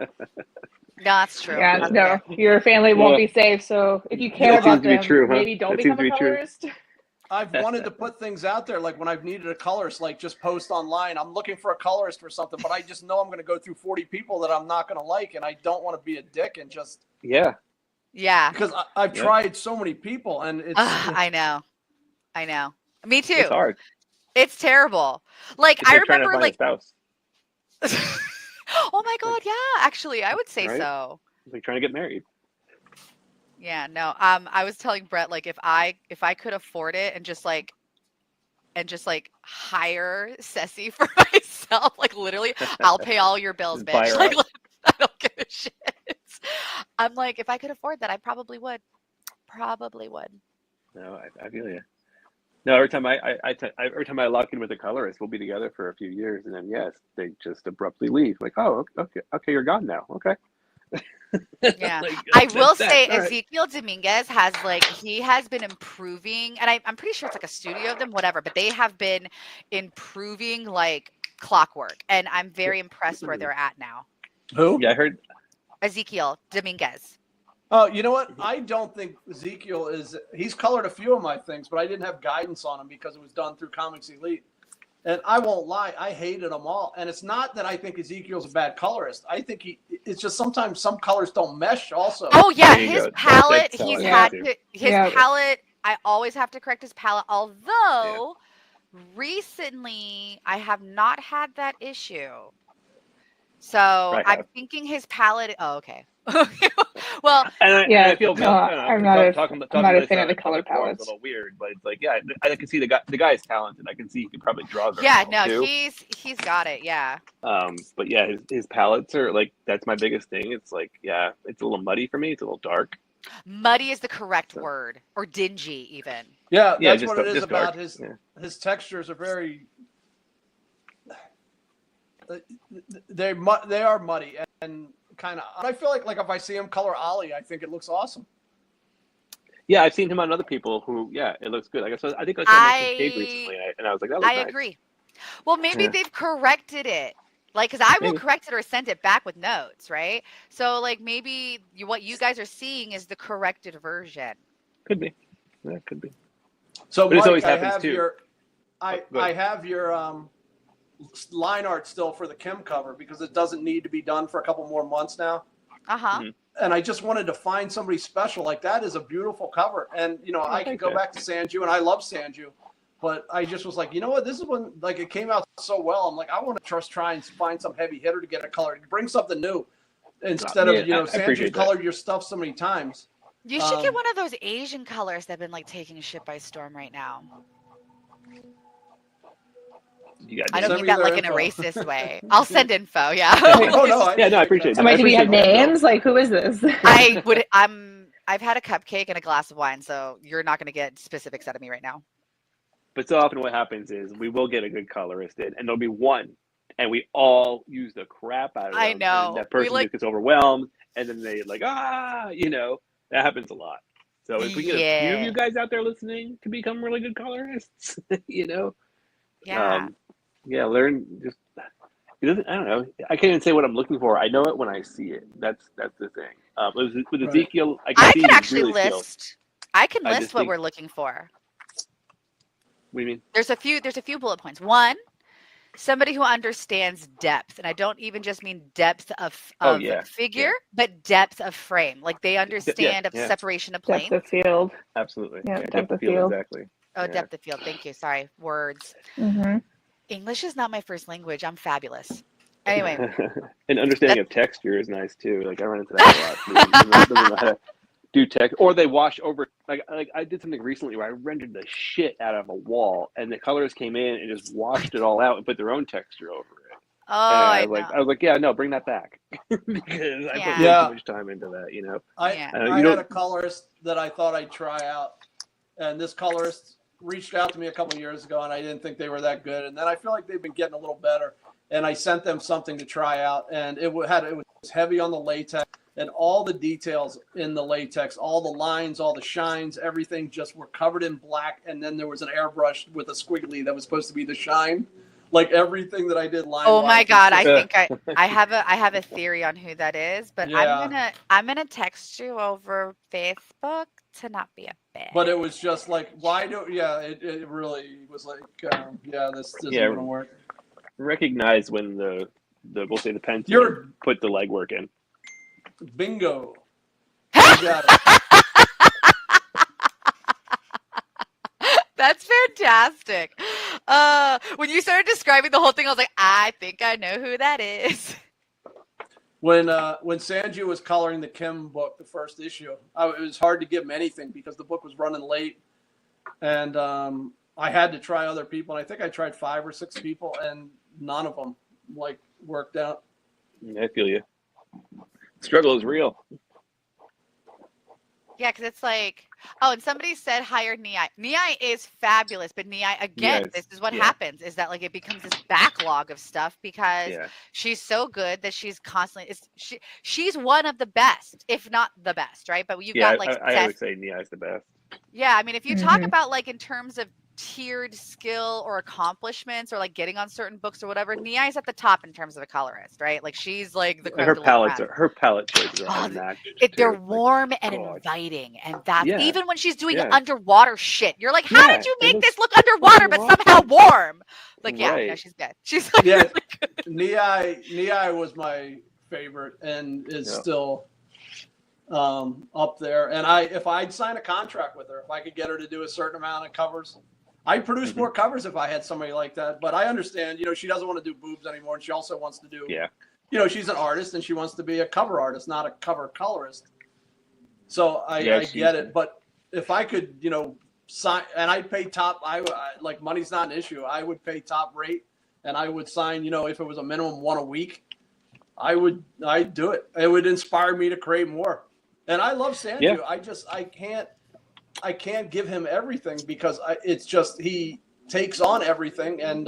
No, that's true. Yeah, no, your family won't be safe. So if you care about them, maybe don't become a colorist. I've wanted to put things out there, like when I've needed a colorist, like just post online. I'm looking for a colorist for something, but I just know I'm going to go through 40 people that I'm not going to like, and I don't want to be a dick and just yeah. Because I've tried so many people, and it's. I know. Me too. It's hard. It's terrible. Like I remember, like. Oh my God! Yeah, actually, I would say so. It's like trying to get married. Yeah, no. I was telling Brett like if I could afford it and just like hire Ceci for myself, like literally, I'll pay all your bills, bitch. Like, I don't give a shit. I'm like, if I could afford that, I probably would. No, I feel you. No, every time I lock in with a colorist, we'll be together for a few years, and then they just abruptly leave. Like, oh, okay, you're gone now. Okay. Yeah, I will say Ezekiel Dominguez has he has been improving, and I'm pretty sure it's like a studio of them, whatever. But they have been improving like clockwork, and I'm very impressed where they're at now. Who? Yeah, I heard Ezekiel Dominguez. Oh, you know what? I don't think Ezekiel he's colored a few of my things, but I didn't have guidance on him because it was done through Comics Elite. And I won't lie, I hated them all. And it's not that I think Ezekiel's a bad colorist. I think it's just sometimes some colors don't mesh also. Oh yeah, his palette, palette, I always have to correct his palette. Although recently I have not had that issue. So I'm thinking his palette. Oh, okay. Well, I feel bad. I'm not a fan of the color palettes. It's a little weird, but it's like, I can see the guy's talented. I can see he could probably draw very well too. He's got it. Yeah. But his palettes are like, that's my biggest thing. It's like, it's a little muddy for me. It's a little dark. Muddy is the correct word, or dingy even. Yeah, that's what it is about dark. His textures are very. They are muddy and kind of. I feel like if I see him color Ollie, I think it looks awesome. Yeah, I've seen him on other people who, it looks good. I think I saw him on Cade recently, and I was like, that looks nice. Agree. Well, maybe they've corrected it. Like, because I will Maybe. correct it or send it back with notes, right? So, like, maybe what you guys are seeing is the corrected version. Could be. That could be. So, But this Mike, always I happens have too. your, Go I ahead. have your line art still for the Kim cover because it doesn't need to be done for a couple more months now. Uh-huh. And I just wanted to find somebody special. Like, that is a beautiful cover. And, you know, I can thanks, go man. back to Sanju, and I love Sanju. But I just was like, you know what? This is when, like, it came out so well. I'm like, I want to try and find some heavy hitter to get a color. Bring something new instead of, you know, I Sanju's appreciate that. colored your stuff so many times. You should get one of those Asian colors that have been, like, taking shit by storm right now. I don't mean that like in a racist way. I'll send info. Yeah. Oh, no, yeah, no, I appreciate that. Wait, do we have that. names? Like, who is this? I've had a cupcake and a glass of wine, so you're not going to get specifics out of me right now. But so often what happens is we will get a good colorist in, and there'll be one, and we all use the crap out of them. I know. And that person just gets overwhelmed, and then they like, you know, that happens a lot. So if we get a few of you guys out there listening to become really good colorists, you know, learn just. It doesn't. I don't know. I can't even say what I'm looking for. I know it when I see it. That's the thing. With Ezekiel, I can actually list. I can list what we're looking for. What do you mean? There's a few bullet points. One, somebody who understands depth, and I don't even just mean depth of figure, but depth of frame. Like they understand separation of planes. Depth of field. Absolutely. Yeah, depth of field. Exactly. Oh, depth of field. Thank you. Sorry, words. Mm-hmm. English is not my first language. I'm fabulous. Anyway. And understanding of texture is nice too. Like I run into that a lot. Doesn't know how to do text, or they wash over. Like I did something recently where I rendered the shit out of a wall, and the colors came in and just washed it all out and put their own texture over it. Oh, I was like, yeah, no, bring that back because I put way too much time into that. You know, I had a colorist that I thought I'd try out, and this colorist reached out to me a couple years ago, and I didn't think they were that good. And then I feel like they've been getting a little better, and I sent them something to try out, and it was heavy on the latex, and all the details in the latex, all the lines, all the shines, everything just were covered in black, and then there was an airbrush with a squiggly that was supposed to be the shine. Like everything that I did line. Oh my God! I think I have a theory on who that is, but I'm gonna text you over Facebook to not be a bitch. But it was just like, why do? Yeah, it really was like, this isn't gonna work. Recognize when the we'll say the pen put the legwork in. Bingo. You got it. That's fantastic. When you started describing the whole thing, I was like, I think I know who that is. When Sanju was coloring the Kim book, the first issue, it was hard to give him anything because the book was running late, and I had to try other people. And I think I tried 5 or 6 people, and none of them worked out. I feel you. Struggle is real. Yeah, because it's like, and somebody said hire Niai. Niai is fabulous, but Niai, again, this is what happens, is that like it becomes this backlog of stuff because she's so good that she's constantly, she's one of the best, if not the best, right? But you've got like... I would say Niai's the best. Yeah, I mean, if you talk about like in terms of tiered skill or accomplishments or like getting on certain books or whatever, Niai's at the top in terms of a colorist, right? Like she's like the her palette choices are unmatched. They're warm and inviting, and that's even when she's doing underwater shit. You're like, how did you make this look underwater but somehow warm? Like, no, she's good. She's like really good. Niai was my favorite and is still up there. And if I'd sign a contract with her, if I could get her to do a certain amount of covers, I'd produce more covers if I had somebody like that. But I understand, she doesn't want to do boobs anymore, and she also wants to do, she's an artist and she wants to be a cover artist, not a cover colorist. So I get it. But if I could, sign, and I'd pay top, like money's not an issue. I would pay top rate, and I would sign, if it was a minimum 1 a week, I'd do it. It would inspire me to create more. And I love Sanju. Yeah. I can't give him everything because it's just he takes on everything, and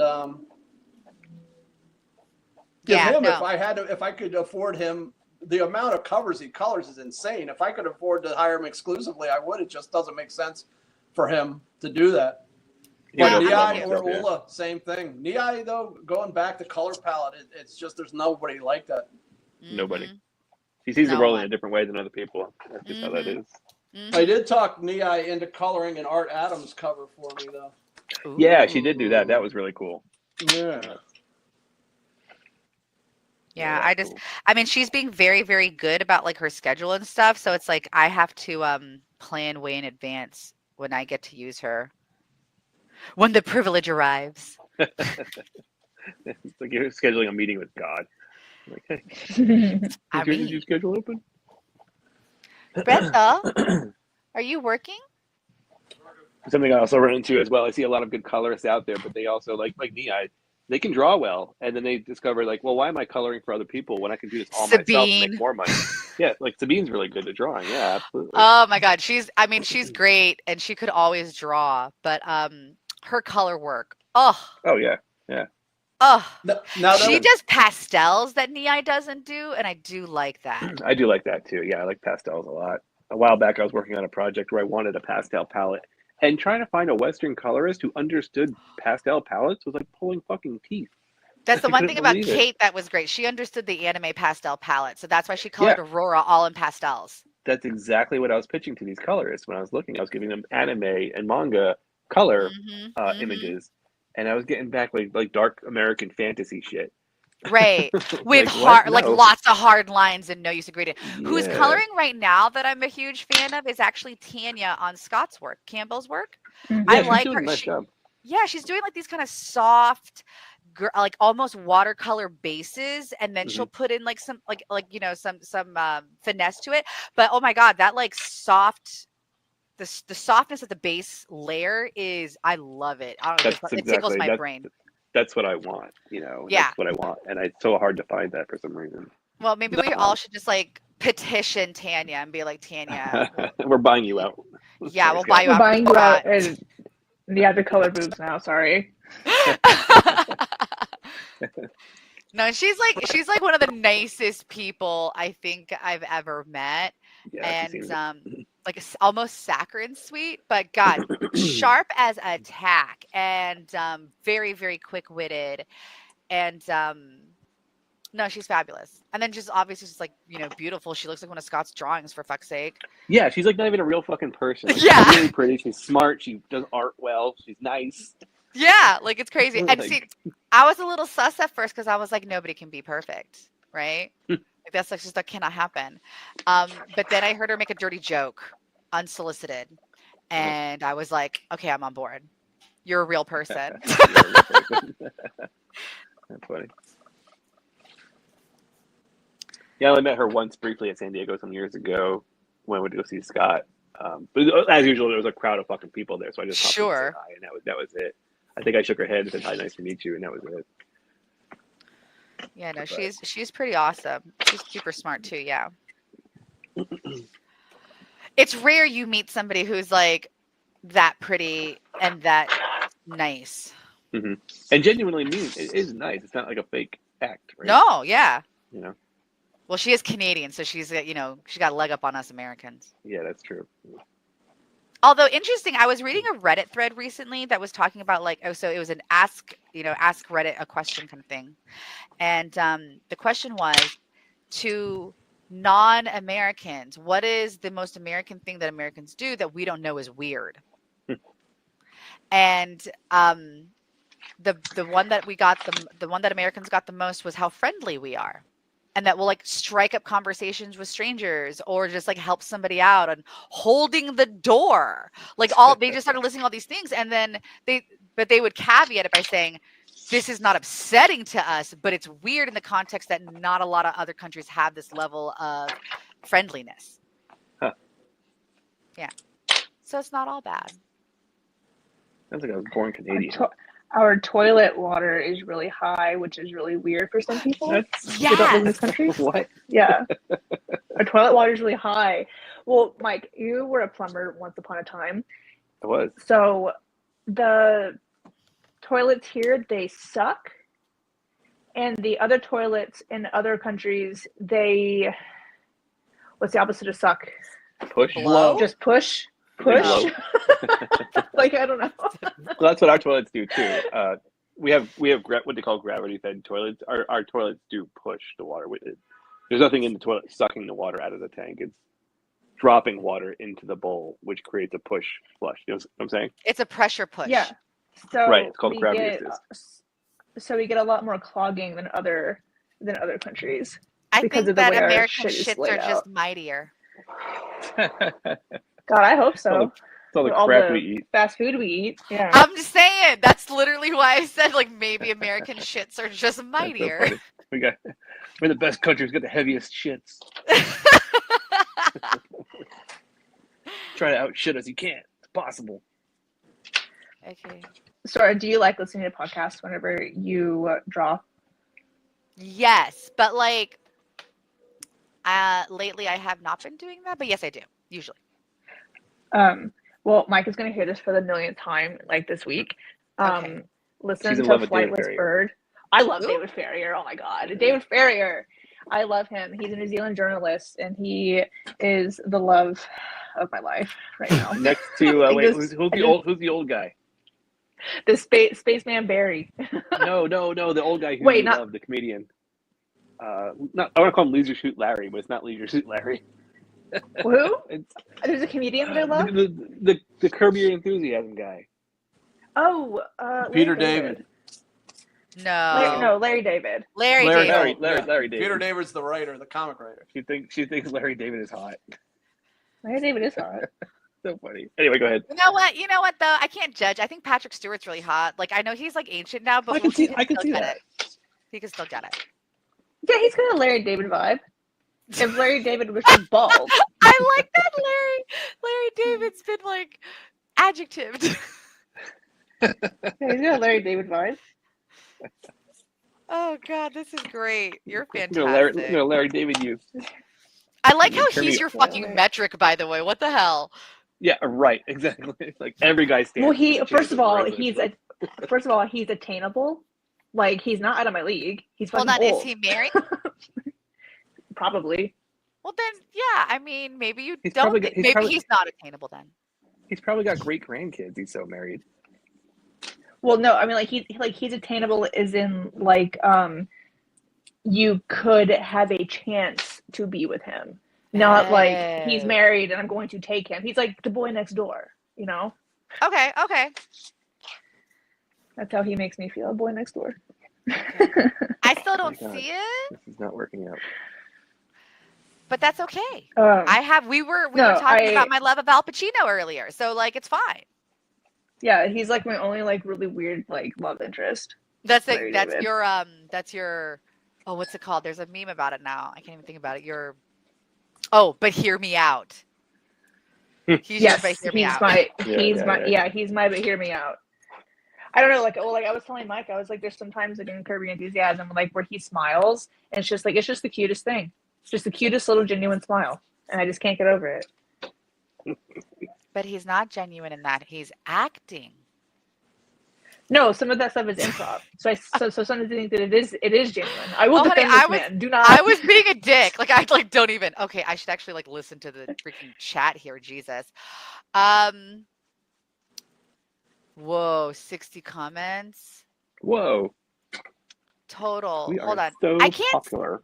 if I could afford him, the amount of covers he colors is insane. If I could afford to hire him exclusively, I would. It just doesn't make sense for him to do that. But Yeah, I'm Nei with or you. Ula, same thing. Nei, though, going back to color palette, it's just there's nobody like that. Nobody. Mhm. She sees the No world in a one. different way than other people. That's just how that Mhm. is. I Mhm. did talk Nei into coloring an Art Adams cover for me, though. Yeah, she did do that. That Ooh. was really cool. Yeah. Yeah, That's cool. I mean, she's being very, very good about like her schedule and stuff. So it's like I have to plan way in advance when I get to use her. When the privilege arrives. It's like you're scheduling a meeting with God. Like, hey, I is your mean, schedule open? Brenda, are you working? Something I also run into as well. I see a lot of good colorists out there, but they also like Nei. They can draw well, and then they discover like, well, why am I coloring for other people when I can do this all myself and make Sabine. more money? Yeah, like Sabine's really good at drawing. Yeah, absolutely. Oh my God, I mean, she's great and she could always draw, but her color work. Oh, Oh yeah, yeah. oh. Now She that does pastels that Nei doesn't do, and I do like that. I do like that too. Yeah, I like pastels a lot. A while back, I was working on a project where I wanted a pastel palette, and trying to find a Western colorist who understood pastel palettes was like pulling fucking teeth. That's the I one couldn't thing about believe it. Kate that was great. She understood the anime pastel palette, so that's why she Yeah, colored Aurora all in pastels. that's exactly what I was pitching to these colorists when I was looking. I was giving them anime and manga color Mhm. Mhm. images, and I was getting back like dark American fantasy shit. Right. With Like what? hard, like No. lots of hard lines and no use of gradient. Who's Yeah. coloring right now that I'm a huge fan of is actually Tanya on Scott's work, Campbell's work. I Yeah, she's like doing her. a nice job. Yeah, she's doing like these kind of soft, like almost watercolor bases, and then Hmm. she'll put in like some some finesse to it. But oh my God, that like soft. The softness of the base layer is I love it. I don't know, That's it tickles exactly my brain. that's what I want. Yeah. That's what I want, and it's so hard to find that for some reason. Well, maybe we all should just like petition Tanya and be like, Tanya, We're buying you out. yeah, Sorry, we'll buy Scott. you We're out for buying you out, Scott. and yeah, the color boobs now. Sorry. No, she's like one of the nicest people I think I've ever met, Yeah, she and seems. like almost saccharine sweet, but God, sharp as a tack, and very very quick witted, and no, she's fabulous. And then just obviously just like beautiful. She looks like one of Scott's drawings for fuck's sake. Yeah, she's like not even a real fucking person. Like, Yeah. she's really pretty. She's smart. She does art well. She's nice. Yeah, like it's crazy. And Like, see, I was a little sus at first because I was like, nobody can be perfect, right? Like that's like just that cannot happen. But then I heard her make a dirty joke, unsolicited, and I was like, okay, I'm on board. You're a real person. you're a real person. That's funny. Yeah, I only met her once briefly at San Diego some years ago when I went to go see Scott. But as usual, there was a crowd of fucking people there, so I just hopped in and said Sure. hi, and that was it. I think I shook her head and said hi, nice to meet you, and that was it. Yeah, no, But she's pretty awesome. She's super smart too. Yeah. It's rare you meet somebody who's like that pretty and that nice. and genuinely means it is nice. It's not like a fake act, right? No, yeah. You know. Well, she is Canadian, so she's she got a leg up on us Americans. Yeah, that's true. Although interesting, I was reading a Reddit thread recently that was talking about like, so it was an ask Reddit a question kind of thing. And the question was to non-Americans, what is the most American thing that Americans do that we don't know is weird? And the one that we got the one that Americans got the most was how friendly we are. And that will like strike up conversations with strangers or just like help somebody out and holding the door. Like they just started listing all these things. And then they would caveat it by saying, this is not upsetting to us, but it's weird in the context that not a lot of other countries have this level of friendliness. Huh. Yeah. So it's not all bad. Sounds like I was born Canadian. Our toilet water is really high, which is really weird for some people. That's Who don't live in this country. What? Yeah. Our toilet water is really high. Well, Mike, you were a plumber once upon a time. I was. So the toilets here, they suck. And the other toilets in other countries, what's the opposite of suck? Push. Blow? Just push. push. low. Like, I don't know. Well, that's what our toilets do too. We have what they call gravity fed toilets. Our toilets do push the water with it. There's nothing in the toilet sucking the water out of the tank. It's dropping water into the bowl, which creates a push flush. You know what I'm saying? It's a pressure push. Yeah. So Right. It's called we gravity get, assist. so we get a lot more clogging than other countries. I Because think of the that way our American shit is shits laid are out. just mightier. God, I hope so. It's all the With all crap the we eat. fast food we eat. Yeah. I'm just saying. That's literally why I said like maybe American shits are just That's so mightier. funny. We're the best country. We've got the heaviest shits. Try to outshit us. You can't. It's possible. Okay. Sora, do you like listening to podcasts whenever you draw? Yes, but like lately I have not been doing that, but yes I do, usually. Well, Mike is going to hear this for the millionth time, like this week. Okay. Listen She's in to love with David Flightless Farrier. Bird. I love Who? David Farrier. Oh my God. David Farrier. I love him. He's a New Zealand journalist, and he is the love of my life right now. Next to wait, who's the old guy? The spaceman Barry. No, the old guy who Wait, you love, the comedian. I want to call him Leisure Suit Larry, but it's not Leisure Suit Larry. Who? It's There's a comedian that I love. the Curb Your Enthusiasm guy. Oh, Peter Larry David. No. Larry David. Larry Larry, David. Larry David. Peter David's the writer, the comic writer. She thinks Larry David is hot. Larry David is hot. So funny. Anyway, go ahead. You know what though? I can't judge. I think Patrick Stewart's really hot. Like I know he's like ancient now, but I can see get that. it. He can still get it. Yeah, he's got a Larry David vibe. If Larry David was just bald. I like that Larry David's been like adjectived. Yeah, he's got a Larry David vibe. Oh God, this is great. You're I'm fantastic. gonna Larry David you. I like how Turn he's me- your fucking metric, by the way. What the hell? Yeah, right. Exactly. Like every guy stands. Well, first of all, he's attainable. Like he's not out of my league. He's fucking Hold on, old. is he married? Probably. Well then, yeah. I mean, maybe you He's don't. probably Think, got- he's maybe probably- he's not attainable then. He's probably got great grandkids. He's so married. Well, no, I mean he's attainable as in like you could have a chance to be with him. Not like he's married and I'm going to take him. He's like the boy next door, you know? Okay. That's how he makes me feel, boy next door. I still don't God. see it, This is not working out. but that's okay. We were No, talking about my love of Al Pacino earlier, so like it's fine. Yeah, he's like my only like really weird like love interest. That's Larry that's David. your oh, what's it called? There's a meme about it now. I can't even think about it. But hear me out. He's Yes, your hear me he's out. my Yeah. he's my but hear me out. I don't know, like I was telling Mike, I was like, there's sometimes like in Curb Your Enthusiasm, like where he smiles, and it's just the cutest thing. It's just the cutest little genuine smile, and I just can't get over it. But he's not genuine in that he's acting. No, some of that stuff is improv. So sometimes I think that it is genuine. I will defend honey, this man. Do not. I was being a dick. Like I like don't even. Okay, I should actually like listen to the freaking chat here. Jesus. Whoa, 60 comments. Whoa. Total. We Hold are on. so I can't popular.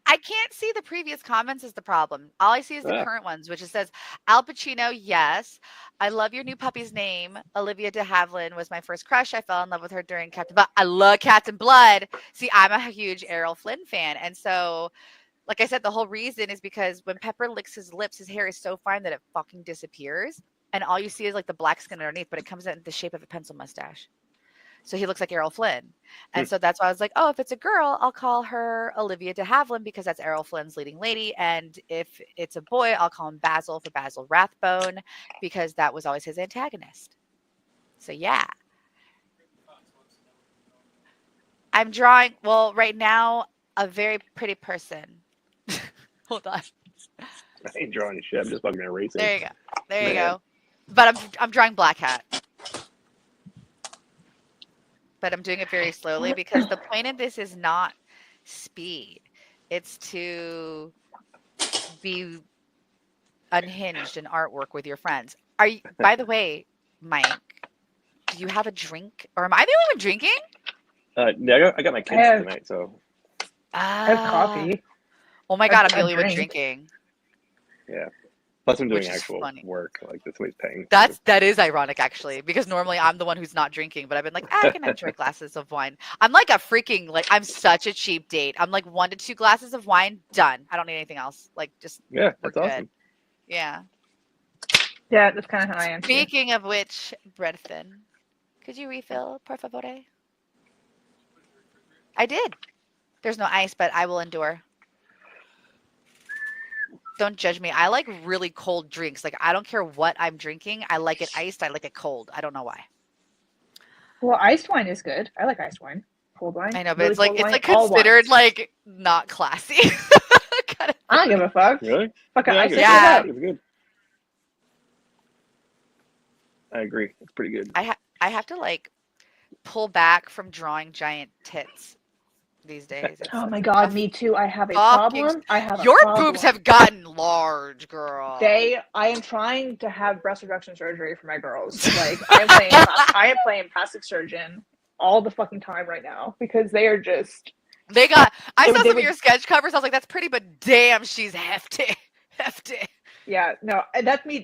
see the previous comments is the problem. All I see is the current ones, which it says Al Pacino, yes. I love your new puppy's name. Olivia de Havilland was my first crush. I fell in love with her during Captain Blood. I love Captain Blood. See, I'm a huge Errol Flynn fan. And so, like I said, the whole reason is because when Pepper licks his lips, his hair is so fine that it fucking disappears. And all you see is like the black skin underneath, but it comes out in the shape of a pencil mustache. So he looks like Errol Flynn. And so that's why I was like, oh, if it's a girl, I'll call her Olivia de Havilland because that's Errol Flynn's leading lady. And if it's a boy, I'll call him Basil for Basil Rathbone because that was always his antagonist. So yeah. I'm drawing, well, right now, a very pretty person. Hold on. I ain't drawing shit. I'm just fucking erasing. There you go. There you go. But I'm drawing Black Hat. But I'm doing it very slowly because the point of this is not speed. It's to be unhinged and artwork with your friends. Are you? By the way, Mike, do you have a drink, or am I the only one drinking? Yeah, I got my kids tonight, so. I have coffee. Oh my god, I'm the only one drinking. Yeah. Plus, I'm doing Which is actual funny. work. Like, that's what he's paying. That is ironic, actually, because normally I'm the one who's not drinking, but I've been like, I can enjoy glasses of wine. I'm like I'm such a cheap date. I'm like 1 to 2 glasses of wine, done. I don't need anything else. Like, just yeah, that's awesome. Yeah. Yeah, that's kind of how I am. Speaking of which, bread thin, could you refill, por favore? I did. There's no ice, but I will endure. Don't judge me. I like really cold drinks. Like, I don't care what I'm drinking. I like it iced. I like it cold. I don't know why. Well, iced wine is good. I like iced wine. Cold wine. I know, but really it's like considered like not classy. I don't give a fuck. Really? Fucking ice yeah. It's good. I agree. It's pretty good. I have to like pull back from drawing giant tits these days. Oh my god, me too. I have a problem. Your boobs have gotten large, girl. I am trying to have breast reduction surgery for my girls. Like, I am playing plastic surgeon all the fucking time right now because they are just. I saw some of your sketch covers. I was like, that's pretty, but damn, she's hefty. Hefty. Yeah, no, that's me.